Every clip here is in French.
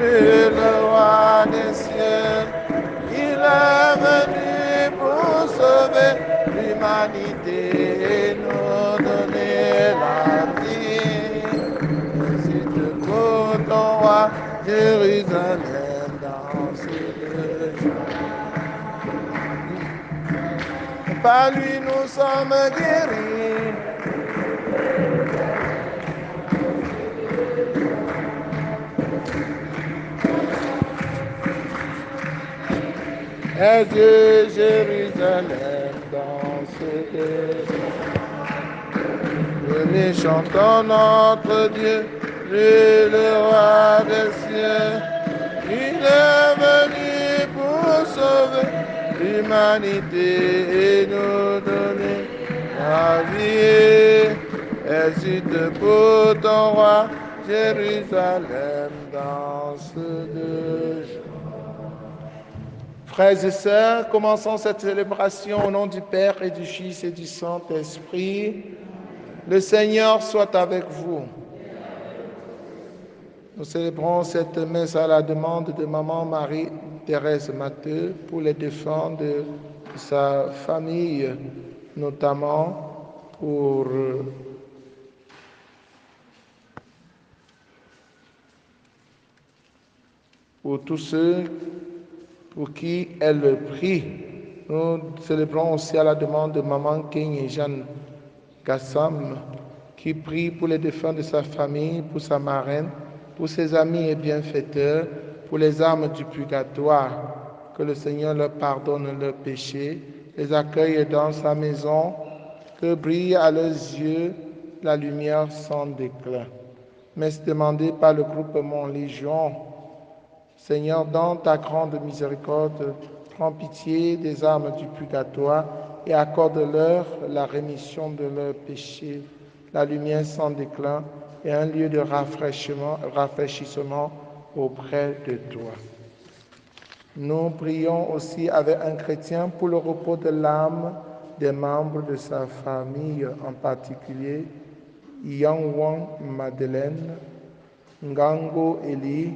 le roi des cieux. Il est venu pour sauver l'humanité et nous donner la vie. Visite pour ton roi Jérusalem dans ce jour. Par lui nous sommes guéris. Et de Jérusalem dans ce désert. Venez chantons notre Dieu, lui le roi des cieux. Il est venu pour sauver l'humanité et nous donner la vie. Exulte pour ton roi Jérusalem dans ce jour. Frères et sœurs, commençons cette célébration au nom du Père et du Fils et du Saint-Esprit. Le Seigneur soit avec vous. Nous célébrons cette messe à la demande de Maman Marie-Thérèse Matteux pour les défunts de sa famille, notamment pour tous ceux pour qui elle prie. Nous célébrons aussi à la demande de Maman King et Jeanne Gassam, qui prie pour les défunts de sa famille, pour sa marraine, pour ses amis et bienfaiteurs, pour les âmes du purgatoire. Que le Seigneur leur pardonne leurs péchés, les accueille dans sa maison, que brille à leurs yeux la lumière sans déclin. Messe demandée par le groupement Légion. Seigneur, dans ta grande miséricorde, prends pitié des âmes du purgatoire et accorde-leur la rémission de leurs péchés, la lumière sans déclin et un lieu de rafraîchissement auprès de toi. Nous prions aussi avec un chrétien pour le repos de l'âme des membres de sa famille, en particulier Yang Madeleine, Ngango Eli,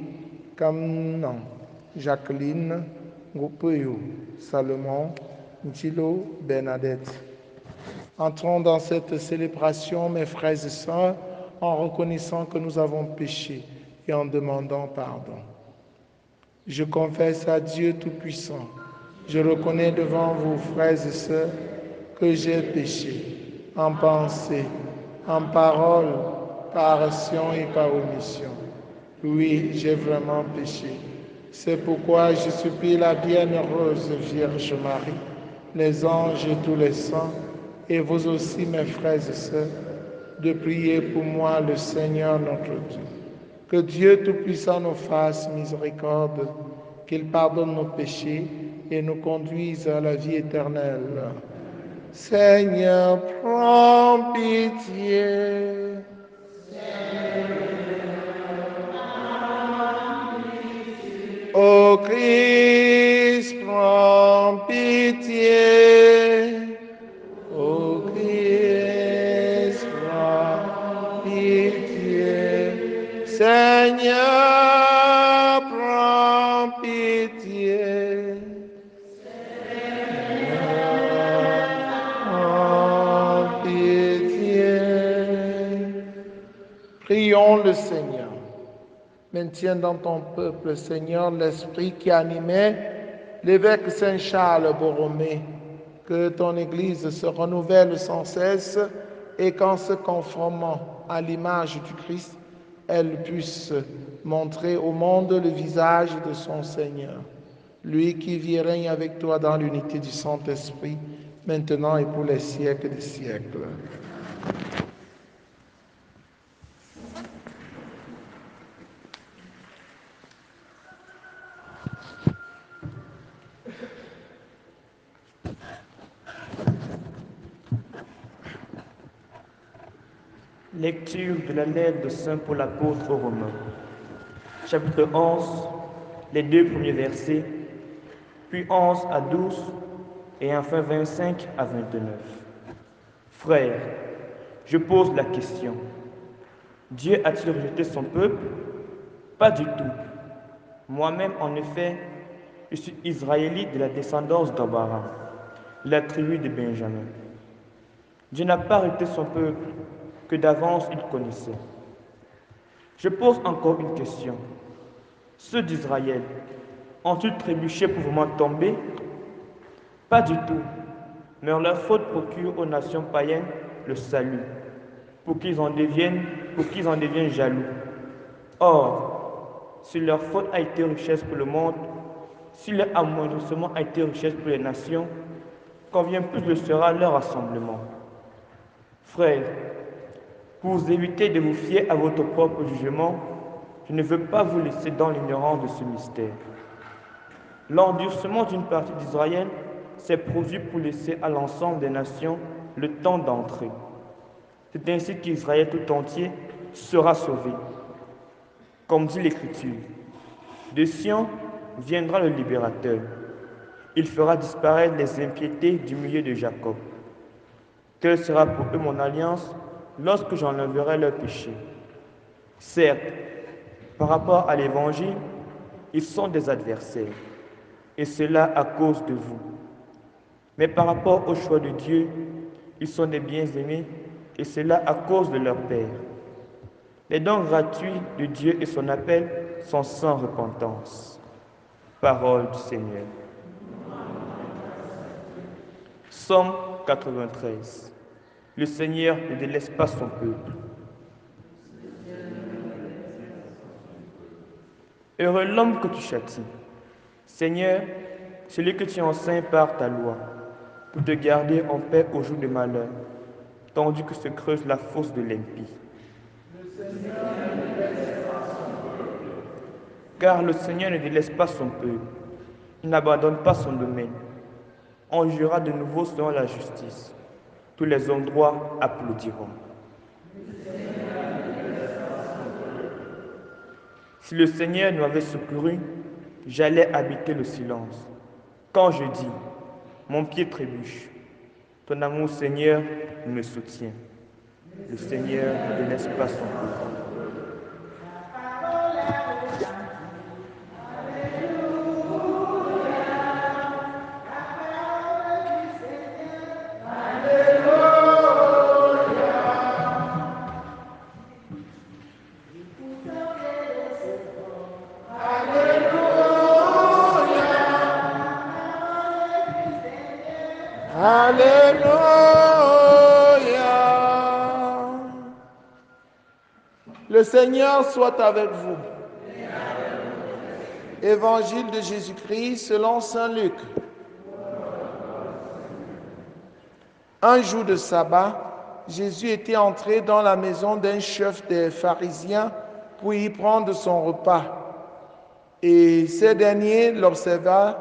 Kamnan, Jacqueline, Ngopeyo, Salomon, Njilo, Bernadette. Entrons dans cette célébration, mes frères et sœurs, en reconnaissant que nous avons péché et en demandant pardon. Je confesse à Dieu Tout-Puissant, je reconnais devant vous, frères et sœurs, que j'ai péché en pensée, en parole, par action et par omission. Oui, j'ai vraiment péché. C'est pourquoi je supplie la bienheureuse Vierge Marie, les anges et tous les saints, et vous aussi, mes frères et sœurs, de prier pour moi le Seigneur notre Dieu. Que Dieu Tout-Puissant nous fasse miséricorde, qu'il pardonne nos péchés et nous conduise à la vie éternelle. Seigneur, prends pitié. Ô Christ, prends pitié. Ô Christ, prends pitié. Seigneur, prends pitié. Prends pitié. Prions le Seigneur. Maintiens dans ton peuple, Seigneur, l'esprit qui animait l'évêque Saint Charles Borromée, que ton Église se renouvelle sans cesse et qu'en se conformant à l'image du Christ, elle puisse montrer au monde le visage de son Seigneur, lui qui vit et règne avec toi dans l'unité du Saint-Esprit, maintenant et pour les siècles des siècles. Lecture de la lettre de Saint Paul apôtre aux Romains. Chapitre 11, les 2 premiers versets, puis 11 à 12 et enfin 25 à 29. Frères, je pose la question. Dieu a-t-il rejeté son peuple? Pas du tout. Moi-même, en effet, je suis israélite de la descendance d'Abraham, la tribu de Benjamin. Dieu n'a pas arrêté son peuple que d'avance il connaissait. Je pose encore une question. Ceux d'Israël ont-ils trébuché pour vraiment tomber? Pas du tout. Mais leur faute procure aux nations païennes le salut, pour qu'ils en deviennent jaloux. Or, si leur faute a été richesse pour le monde, si leur amoindrissement a été richesse pour les nations, combien plus le sera leur rassemblement. Frères, pour vous éviter de vous fier à votre propre jugement, je ne veux pas vous laisser dans l'ignorance de ce mystère. L'endurcissement d'une partie d'Israël s'est produit pour laisser à l'ensemble des nations le temps d'entrer. C'est ainsi qu'Israël tout entier sera sauvé. Comme dit l'Écriture, de Sion viendra le libérateur. Il fera disparaître les impiétés du milieu de Jacob. Quelle sera pour eux mon alliance lorsque j'enlèverai leurs péchés? Certes, par rapport à l'Évangile, ils sont des adversaires, et cela à cause de vous. Mais par rapport au choix de Dieu, ils sont des bien-aimés, et cela à cause de leur Père. Les dons gratuits de Dieu et son appel sont sans repentance. Parole du Seigneur. Psaume 93. Le Seigneur ne délaisse pas son peuple. Heureux l'homme que tu châties. Seigneur, celui que tu enseignes par ta loi, pour te garder en paix au jour de malheur, tandis que se creuse la fosse de l'impie. Car le Seigneur ne délaisse pas son peuple, il n'abandonne pas son domaine. On jugera de nouveau selon la justice. Tous les hommes droits applaudiront. Si le Seigneur nous avait secourus, j'allais habiter le silence. Quand je dis, mon pied trébuche, ton amour, Seigneur, me soutient. Le Seigneur ne délaisse pas son peuple. Alléluia. Le Seigneur soit avec vous. Évangile de Jésus-Christ selon saint Luc. Un jour de sabbat, Jésus était entré dans la maison d'un chef des pharisiens pour y prendre son repas. Et ces derniers l'observaient.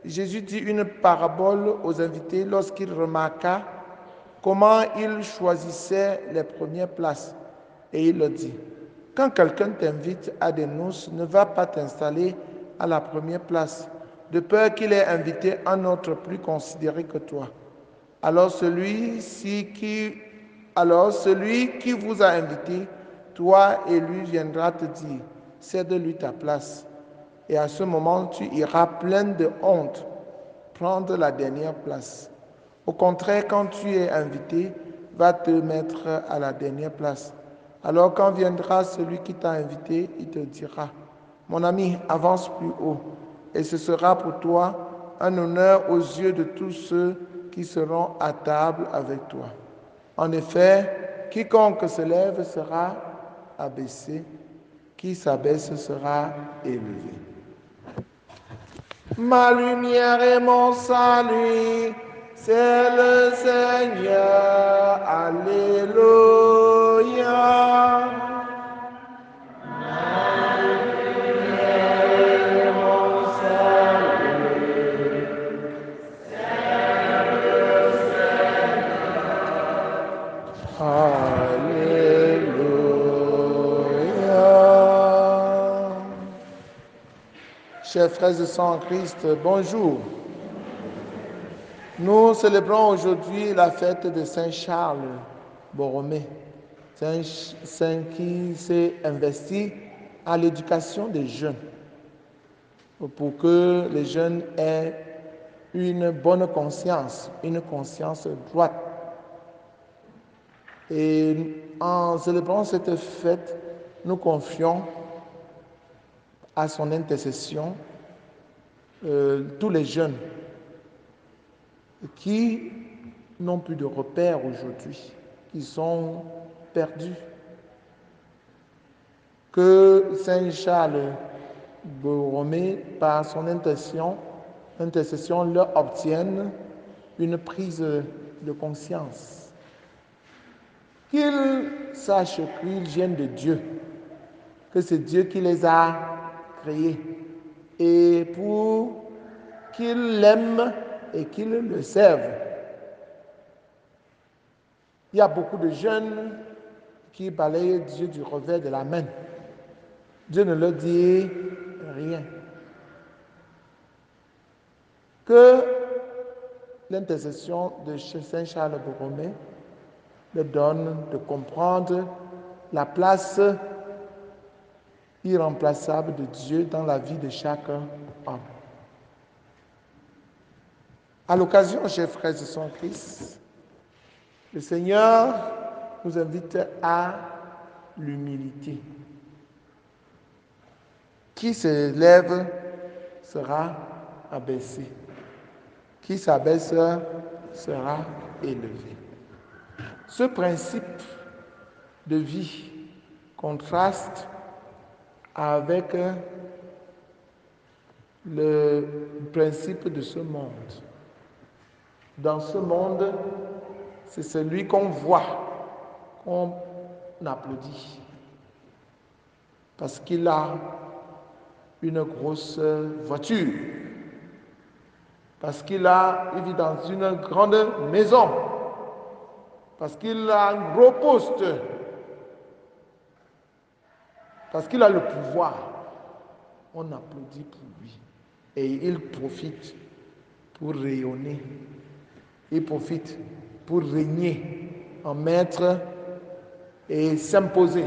Jésus dit une parabole aux invités lorsqu'il remarqua comment ils choisissaient les premières places. Et il leur dit, quand quelqu'un t'invite à des noces, ne va pas t'installer à la première place, de peur qu'il ait invité un autre plus considéré que toi. Alors celui qui vous a invité, toi et lui viendra te dire, cède-lui ta place. Et à ce moment, tu iras plein de honte prendre la dernière place. Au contraire, quand tu es invité, va te mettre à la dernière place. Alors quand viendra celui qui t'a invité, il te dira, mon ami, avance plus haut. Et ce sera pour toi un honneur aux yeux de tous ceux qui seront à table avec toi. En effet, quiconque se lève sera abaissé, qui s'abaisse sera élevé. Ma lumière et mon salut, c'est le Seigneur. Alléluia. Ma lumière et mon salut, c'est le Seigneur. Alléluia. Chers frères et sœurs en Christ, bonjour. Nous célébrons aujourd'hui la fête de Saint Charles Borromée, saint qui s'est investi à l'éducation des jeunes, pour que les jeunes aient une bonne conscience, une conscience droite. Et en célébrant cette fête, nous confions à son intercession tous les jeunes qui n'ont plus de repères aujourd'hui, qui sont perdus. Que Saint Charles Borromée, par son intercession, leur obtienne une prise de conscience. Qu'ils sachent qu'ils viennent de Dieu, que c'est Dieu qui les a créés, et pour qu'ils l'aiment et qu'ils le servent. Il y a beaucoup de jeunes qui balayent Dieu du revers de la main. Dieu ne leur dit rien. Que l'intercession de Saint Charles Borromée leur donne de comprendre la place irremplaçable de Dieu dans la vie de chaque homme. À l'occasion, chers frères et sœurs en Christ, le Seigneur nous invite à l'humilité. Qui s'élève sera abaissé. Qui s'abaisse sera élevé. Ce principe de vie contraste avec le principe de ce monde. Dans ce monde, c'est celui qu'on voit, qu'on applaudit, parce qu'il a une grosse voiture, parce qu'il vit dans une grande maison, parce qu'il a un gros poste, parce qu'il a le pouvoir. On applaudit pour lui. Et il profite pour rayonner. Il profite pour régner en maître et s'imposer.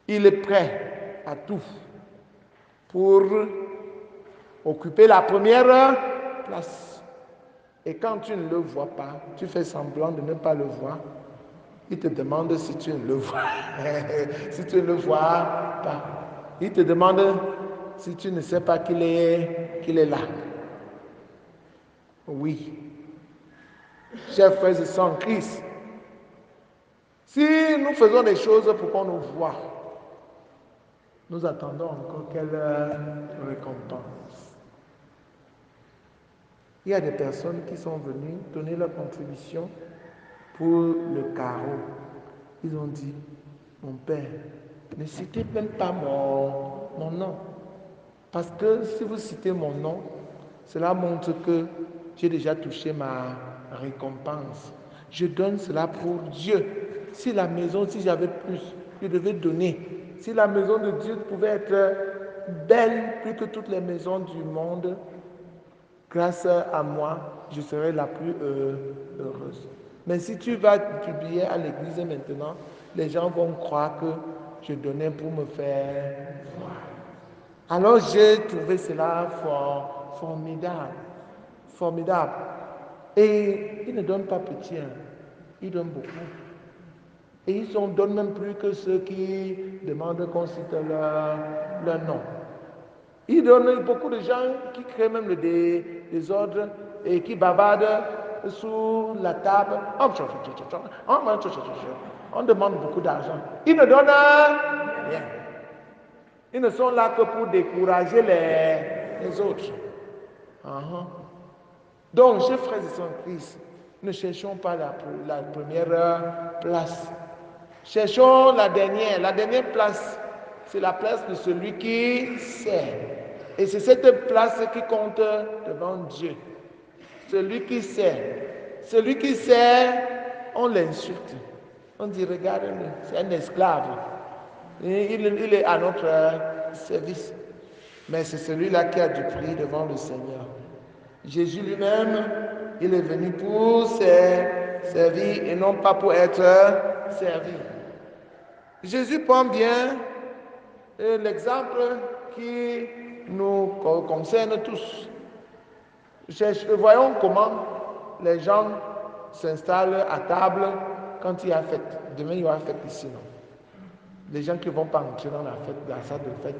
Il est prêt à tout pour occuper la première place. Et quand tu ne le vois pas, tu fais semblant de ne pas le voir. Il te demande si tu ne le vois. Si tu ne le vois pas. Il te demande si tu ne sais pas qu'il est là. Oui. Chers frères et sœurs en Christ, si nous faisons des choses pour qu'on nous voie, nous attendons encore quelle récompense. Il y a des personnes qui sont venues donner leur contribution pour le carreau. Ils ont dit, mon père, ne citez même pas mon nom. Parce que si vous citez mon nom, cela montre que j'ai déjà touché ma récompense. Je donne cela pour Dieu. Si j'avais plus, je devais donner. Si la maison de Dieu pouvait être belle plus que toutes les maisons du monde, grâce à moi, je serai la plus heureuse. Mais si tu vas publier à l'église maintenant, les gens vont croire que je donnais pour me faire voir. Alors j'ai trouvé cela formidable. Formidable. Et ils ne donnent pas petit, ils donnent beaucoup. Et ils ne donnent même plus que ceux qui demandent qu'on cite leur nom. Ils donnent beaucoup de gens qui créent même le désordre et qui bavardent sous la table. On demande beaucoup d'argent. Ils ne donnent rien. Ils ne sont là que pour décourager les autres. Donc, chers frères et sœurs en Christ, ne cherchons pas la première place. Cherchons la dernière. La dernière place, c'est la place de celui qui sert. Et c'est cette place qui compte devant Dieu. Celui qui sert. Celui qui sert, on l'insulte. On dit, regarde-le, c'est un esclave. Il est à notre service. Mais c'est celui-là qui a du prix devant le Seigneur. Jésus lui-même, il est venu pour servir et non pas pour être servi. Jésus prend bien l'exemple qui nous concerne tous. Voyons comment les gens s'installent à table quand il y a fête. Demain, il y aura fête ici, non? Les gens qui ne vont pas entrer dans la fête, dans la salle de fête,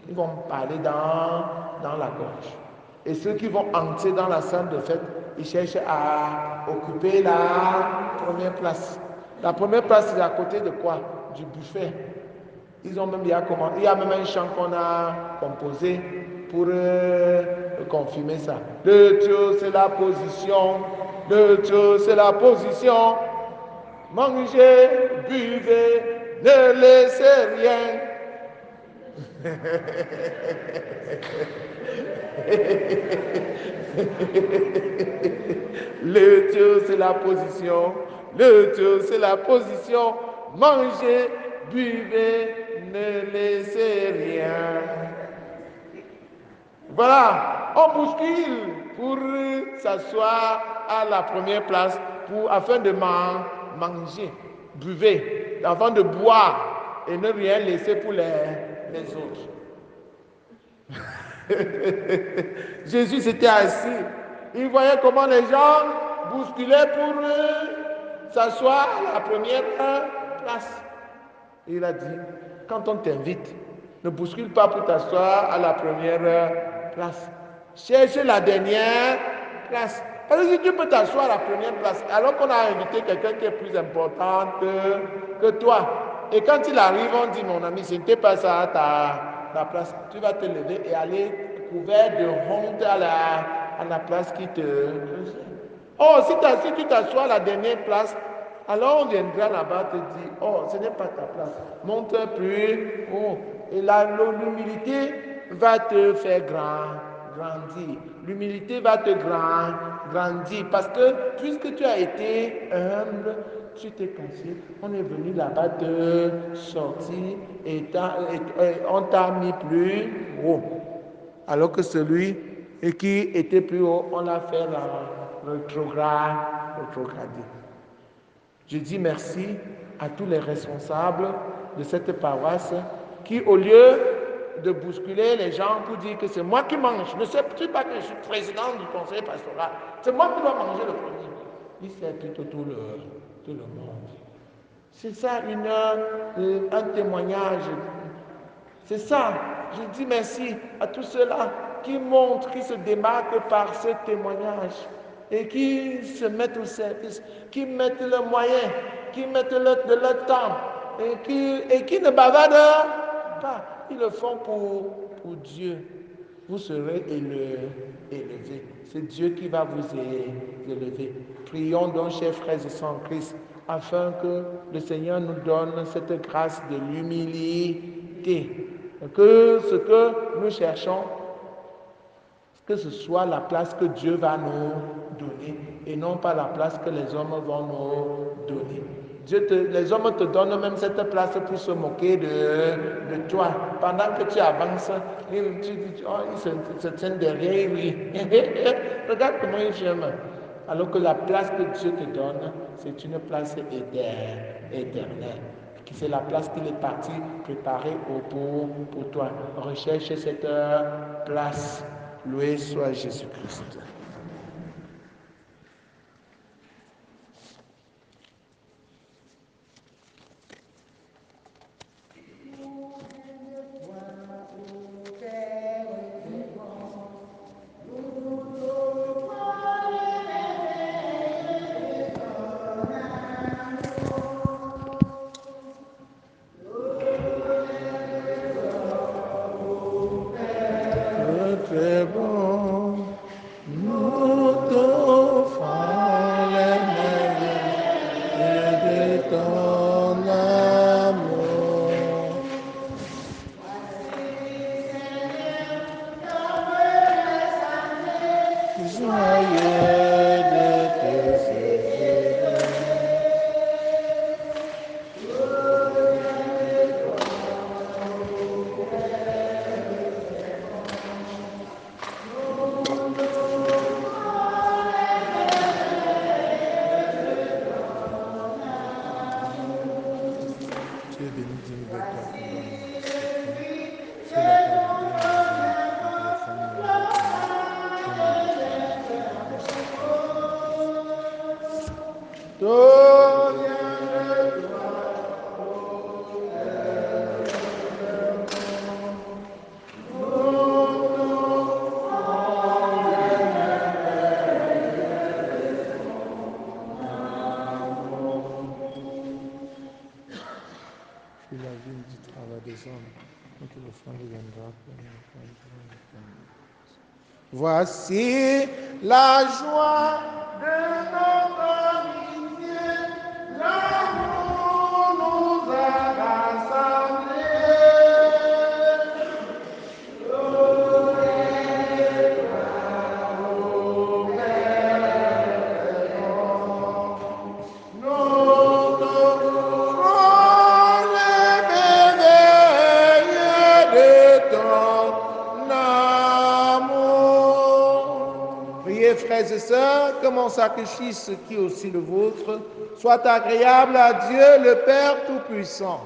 ils vont parler dans la gorge. Et ceux qui vont entrer dans la salle de fête, ils cherchent à occuper la première place. La première place, c'est à côté de quoi? Du buffet. Ils ont même, il y a même un chant qu'on a composé pour confirmer ça. Le Dieu, c'est la position. Le Dieu, c'est la position. Mangez, buvez, ne laissez rien. Le Dieu, c'est la position. Le Dieu, c'est la position. Mangez, buvez, ne laissez rien. Voilà, on bouscule pour s'asseoir à la première place afin de manger, buvez, afin de boire et ne rien laisser pour les autres. Jésus s'était assis. Il voyait comment les gens bousculaient pour s'asseoir à la première place. Il a dit, quand on t'invite, ne bouscule pas pour t'asseoir à la première place. Cherche la dernière place. Parce que si tu peux t'asseoir à la première place, alors qu'on a invité quelqu'un qui est plus important que toi, et quand il arrive, on dit, mon ami, ce n'était pas ça ta place. Tu vas te lever et aller couvert de honte à la place qui te... Oh, si tu t'assois à la dernière place, alors on viendra là-bas te dire, oh, ce n'est pas ta place. Monte plus haut. Et là, l'humilité va te faire grandir. L'humilité va te grandir. Parce que puisque tu as été humble, tu t'es caché, on est venu là-bas te sortir et on t'a mis plus haut. Alors que celui qui était plus haut, on l'a fait rétrograder. Je dis merci à tous les responsables de cette paroisse qui, au lieu de bousculer les gens pour dire que c'est moi qui mange, ne sais pas que je suis président du conseil pastoral, c'est moi qui dois manger le premier. Il sert plutôt tout le monde. C'est ça un témoignage. C'est ça. Je dis merci à tous ceux-là qui montrent, qui se démarquent par ce témoignage et qui se mettent au service, qui mettent leurs moyens, qui mettent de leur temps et qui ne bavardent pas. Ils le font pour Dieu. Vous serez élevés. C'est Dieu qui va vous élever. Prions donc, chers frères et sœurs en Christ, afin que le Seigneur nous donne cette grâce de l'humilité. Que ce que nous cherchons, que ce soit la place que Dieu va nous donner et non pas la place que les hommes vont nous donner. Les hommes te donnent même cette place pour se moquer de toi. Pendant que tu avances, ils se tiennent derrière lui. Regarde comment ils j'aime. Alors que la place que Dieu te donne, c'est une place éternelle. C'est la place qu'il est parti préparer pour toi. Recherche cette place. Loué soit Jésus-Christ. Très bon, nous t'offrons les merveilles de ton amour. Joyeux de te servir. Tu es béni du nouvel toi qui dois nous sur la table et nous avons notre enfant, nous avons béni. Au nom du Père, du Fils et du Saint-Esprit. Puis la vie du travail des hommes, notre offrande viendra pour nous. Voici la joie de notre amitié, l'amour nous a rassemblés. Frères et sœurs, que mon sacrifice, qui est aussi le vôtre, soit agréable à Dieu, le Père Tout-Puissant.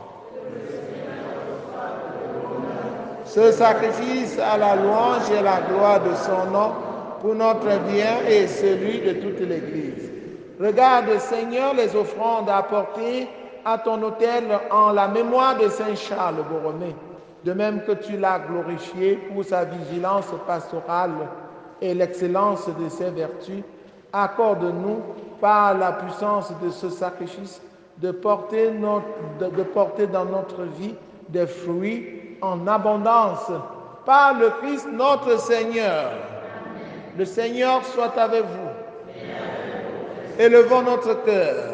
Ce sacrifice à la louange et à la gloire de son nom, pour notre bien et celui de toute l'Église. Regarde, Seigneur, les offrandes apportées à ton autel en la mémoire de Saint Charles Borromée, de même que tu l'as glorifié pour sa vigilance pastorale et l'excellence de ses vertus. Accorde-nous, par la puissance de ce sacrifice, de porter dans notre vie des fruits en abondance. Par le Christ notre Seigneur. Le Seigneur soit avec vous. Élevons notre cœur.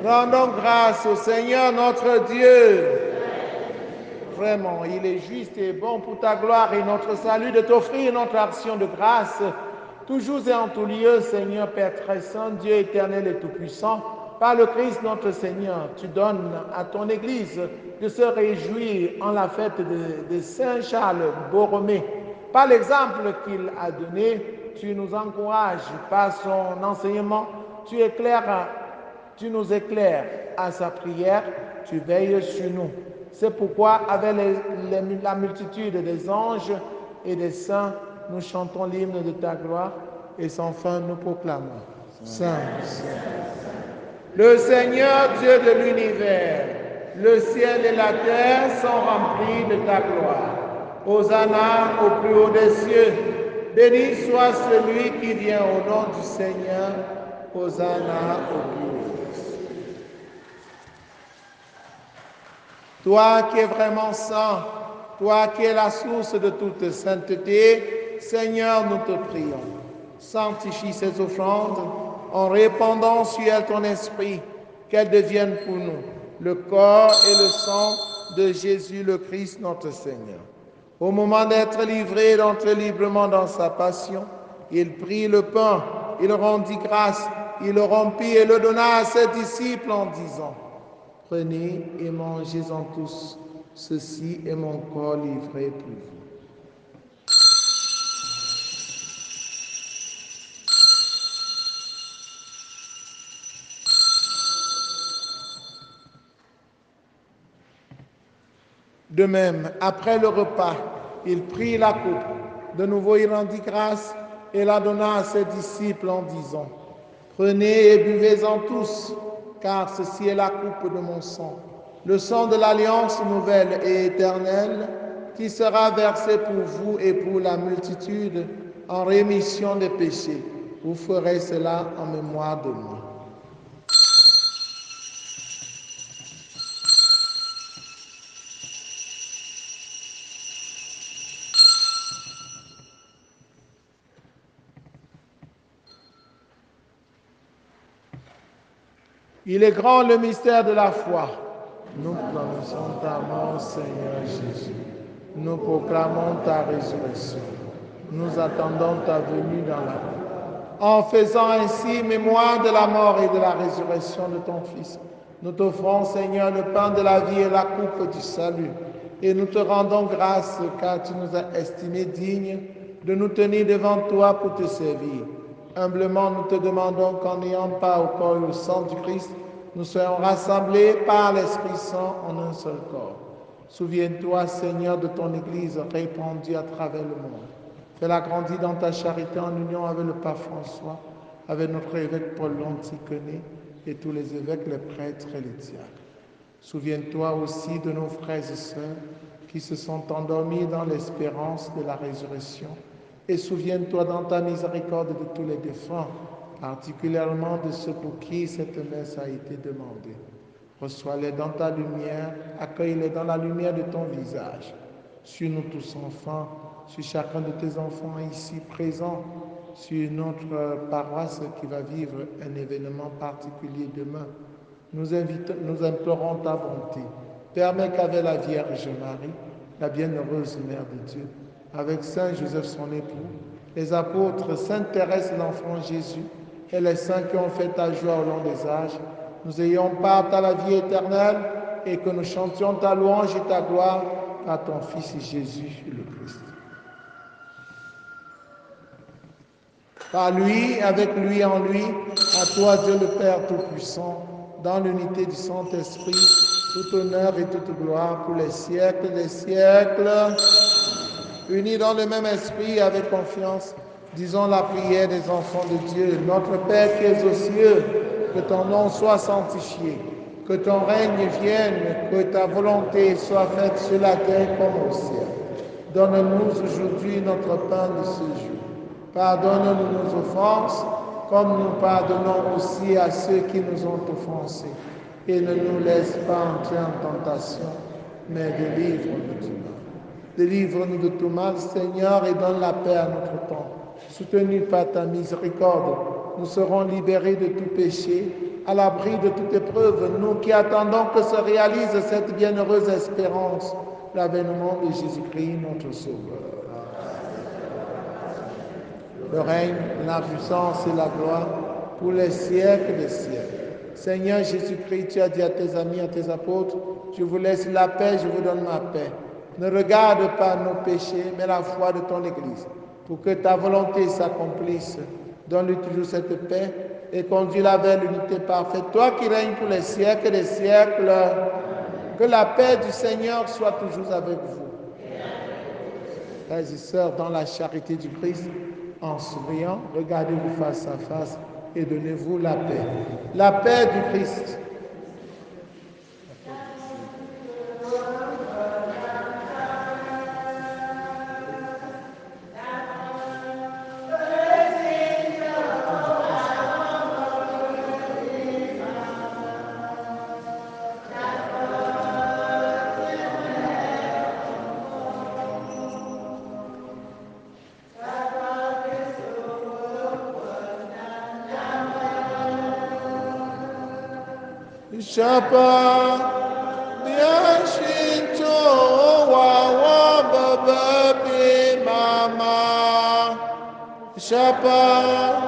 Rendons grâce au Seigneur notre Dieu. Vraiment, il est juste et bon pour ta gloire et notre salut de t'offrir notre action de grâce, toujours et en tout lieu, Seigneur Père très saint, Dieu éternel et tout-puissant, par le Christ notre Seigneur, tu donnes à ton Église de se réjouir en la fête de Saint Charles Borromée. Par l'exemple qu'il a donné, tu nous encourages par son enseignement, tu nous éclaires à sa prière, tu veilles sur nous. C'est pourquoi, avec la multitude des anges et des saints, nous chantons l'hymne de ta gloire et sans fin nous proclamons. Saint, Saint. Le Seigneur Dieu de l'univers, le ciel et la terre sont remplis de ta gloire. Hosanna au plus haut des cieux. Béni soit celui qui vient au nom du Seigneur. Hosanna au plus haut. Toi qui es vraiment saint, toi qui es la source de toute sainteté, Seigneur, nous te prions. Sanctifie ces offrandes en répandant sur elles ton esprit, qu'elles deviennent pour nous le corps et le sang de Jésus le Christ notre Seigneur. Au moment d'être livré, d'entrer librement dans sa passion, il prit le pain, il rendit grâce, il le rompit et le donna à ses disciples en disant: prenez et mangez-en tous, ceci est mon corps livré pour vous. De même, après le repas, il prit la coupe. De nouveau, il rendit grâce et la donna à ses disciples en disant: prenez et buvez-en tous, car ceci est la coupe de mon sang, le sang de l'alliance nouvelle et éternelle, qui sera versé pour vous et pour la multitude en rémission des péchés. Vous ferez cela en mémoire de moi. Il est grand le mystère de la foi. Nous prononçons ta mort, Seigneur Jésus. Nous proclamons ta résurrection. Nous attendons ta venue dans la vie. En faisant ainsi mémoire de la mort et de la résurrection de ton Fils, nous t'offrons, Seigneur, le pain de la vie et la coupe du salut. Et nous te rendons grâce car tu nous as estimés dignes de nous tenir devant toi pour te servir. Humblement, nous te demandons qu'en n'ayant pas au corps et au sang du Christ, nous soyons rassemblés par l'Esprit Saint en un seul corps. Souviens-toi, Seigneur, de ton Église répandue à travers le monde. Fais-la grandir dans ta charité en union avec le pape François, avec notre évêque Paul Lonticoné et tous les évêques, les prêtres et les diacres. Souviens-toi aussi de nos frères et sœurs qui se sont endormis dans l'espérance de la résurrection. Et souviens-toi dans ta miséricorde de tous les défunts, particulièrement de ceux pour qui cette messe a été demandée. Reçois-les dans ta lumière, accueille-les dans la lumière de ton visage. Sur nous tous enfants, sur chacun de tes enfants ici présents, sur notre paroisse qui va vivre un événement particulier demain. Nous implorons ta bonté. Permets qu'avec la Vierge Marie, la bienheureuse Mère de Dieu, avec Saint Joseph son époux, les apôtres, Sainte Thérèse l'enfant Jésus et les saints qui ont fait ta joie au long des âges, nous ayons part à la vie éternelle et que nous chantions ta louange et ta gloire par ton Fils Jésus le Christ. Par lui, avec lui, en lui, à toi Dieu le Père Tout-Puissant, dans l'unité du Saint-Esprit, tout honneur et toute gloire pour les siècles des siècles. Unis dans le même esprit, avec confiance, disons la prière des enfants de Dieu. Notre Père qui es aux cieux, que ton nom soit sanctifié, que ton règne vienne, que ta volonté soit faite sur la terre comme au ciel. Donne-nous aujourd'hui notre pain de ce jour. Pardonne-nous nos offenses, comme nous pardonnons aussi à ceux qui nous ont offensés. Et ne nous laisse pas entrer en tentation, mais délivre-nous du mal. Délivre-nous de tout mal, Seigneur, et donne la paix à notre temps. Soutenus par ta miséricorde, nous serons libérés de tout péché, à l'abri de toute épreuve, nous qui attendons que se réalise cette bienheureuse espérance, l'avènement de Jésus-Christ, notre Sauveur. Le règne, la puissance et la gloire pour les siècles des siècles. Seigneur Jésus-Christ, tu as dit à tes amis, à tes apôtres, je vous laisse la paix, je vous donne ma paix. Ne regarde pas nos péchés, mais la foi de ton Église. Pour que ta volonté s'accomplisse, donne-lui toujours cette paix et conduis-la vers l'unité parfaite. Toi qui règnes pour les siècles des siècles, que la paix du Seigneur soit toujours avec vous. Frères et sœurs, dans la charité du Christ, en souriant, regardez-vous face à face et donnez-vous la paix. La paix du Christ. Shapa Biashinto Wawa Baby Mama Shapa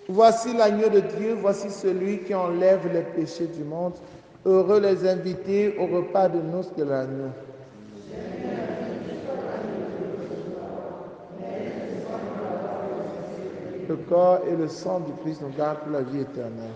Voici l'agneau de Dieu, voici celui qui enlève les péchés du monde. Heureux les invités au repas de noces de l'agneau. Le corps et le sang du Christ nous gardent pour la vie éternelle.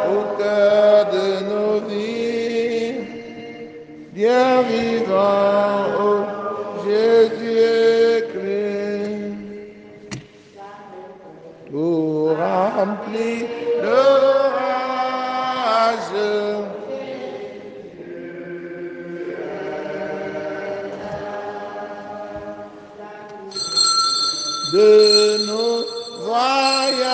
Au cœur de nos vies, Dieu vivant, ô Jésus-Christ, pour remplir l'orage de nos voyages.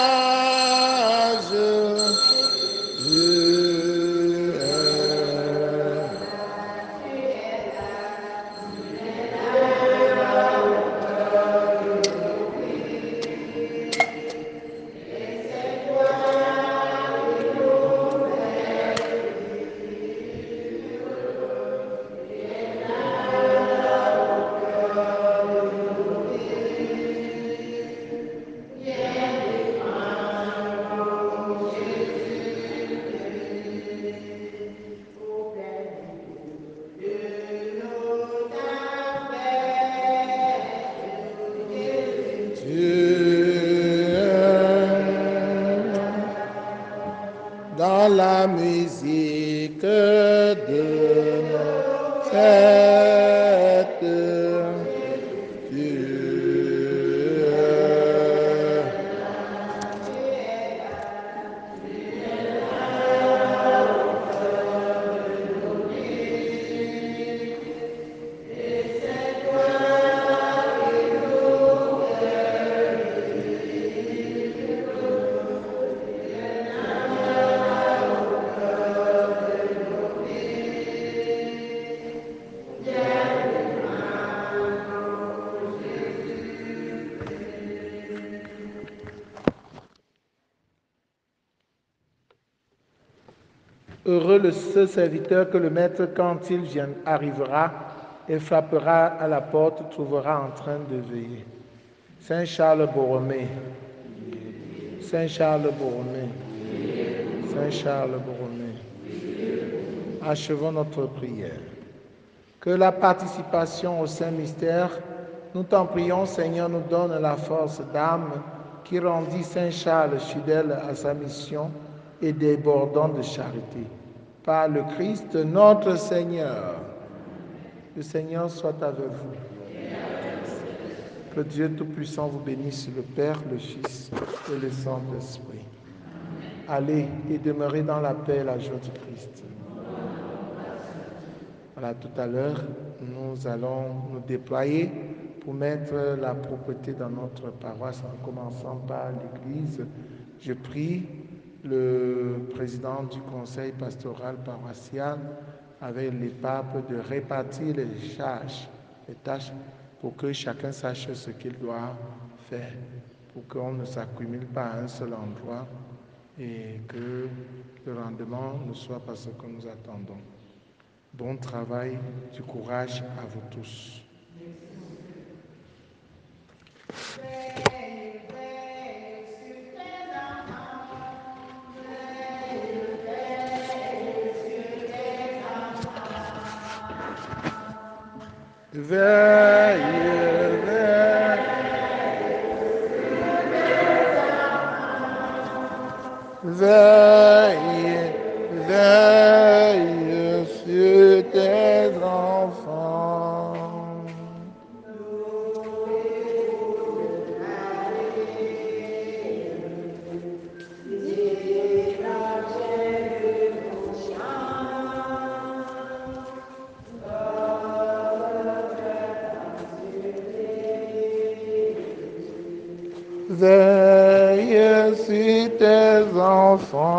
Dans la musique de nos fêtes, heureux ce serviteur que le maître, quand il arrivera et frappera à la porte, trouvera en train de veiller. Saint Charles Borromée, Saint Charles Borromée, Saint Charles Borromée. Achevons notre prière. Que la participation au Saint-Mystère, nous t'en prions, Seigneur, nous donne la force d'âme qui rendit Saint Charles fidèle à sa mission et débordant de charité. Par le Christ notre Seigneur. Le Seigneur soit avec vous. Que Dieu Tout-Puissant vous bénisse, le Père, le Fils et le Saint-Esprit. Allez et demeurez dans la paix et la joie du Christ. Voilà, tout à l'heure, nous allons nous déployer pour mettre la propreté dans notre paroisse en commençant par l'Église. Je prie le président du conseil pastoral paroissial avec les papes de répartir les tâches pour que chacun sache ce qu'il doit faire, pour qu'on ne s'accumule pas à un seul endroit et que le rendement ne soit pas ce que nous attendons. Bon travail, du courage à vous tous. Veille sur tes enfants. Veille sur tes enfants.